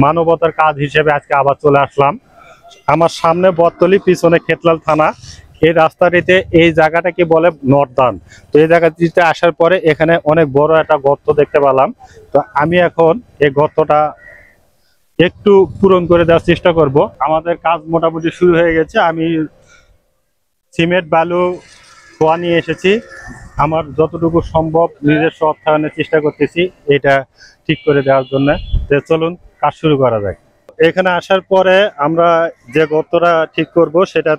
মানবতার কাজ হিসেবে আজকে আবার চলে আসলাম। আমার সামনে বটতলী, পিছনে খেতলাল থানা। এই রাস্তাটিতে এই জায়গাটাকে বলে নর্দান। তো এই জায়গাটিতে আসার পরে এখানে অনেক বড় একটা গর্ত দেখতে পেলাম। তো আমি এখন এই গর্তটা একটু পূরণ করে দেওয়ার চেষ্টা করব। আমাদের কাজ মোটামুটি শুরু হয়ে গেছে। আমি সিমেন্ট বালু খোয়া নিয়ে এসেছি। আমার যতটুকু সম্ভব নিজস্ব অর্থায়নের চেষ্টা করতেছি এটা ঠিক করে দেওয়ার জন্য। চলুন কাজ শুরু করা যায়। এখানে আসার পরে আমরা যে গর্তটা ঠিক করব সেটা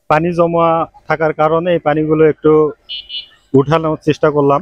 পানি জমা থাকার কারণে এই পানিগুলো একটু উঠানোর চেষ্টা করলাম।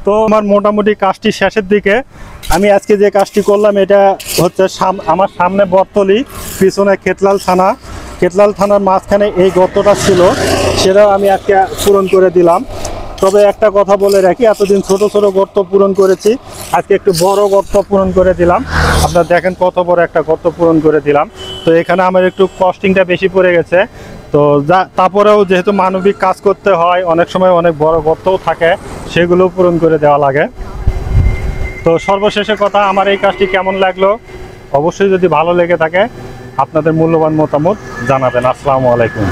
তো আমার মোটামুটি কাজটি শেষের দিকে। আমি আজকে যে কাজটি করলাম এটা হচ্ছে আমার সামনে বটতলী, পিছনে খেতলাল থানা। খেতলাল থানার মাঝখানে এই গর্তটা ছিল, সেটাও আমি আজকে পূরণ করে দিলাম। তবে একটা কথা বলে রাখি, এতদিন ছোট ছোট গর্ত পূরণ করেছি, আজকে একটু বড় গর্ত পূরণ করে দিলাম। আপনারা দেখেন কত বড় একটা গর্ত পূরণ করে দিলাম। তো এখানে আমার একটু কস্টিংটা বেশি পড়ে গেছে। তো তারপরেও যেহেতু মানবিক কাজ করতে হয়, অনেক সময় অনেক বড় গর্তও থাকে, সেগুলো পূরণ করে দেওয়া লাগে। তো সর্বশেষে কথা, আমার এই কাজটি কেমন লাগলো অবশ্যই যদি ভালো লেগে থাকে আপনাদের মূল্যবান মতামত জানাবেন। আসসালামু আলাইকুম।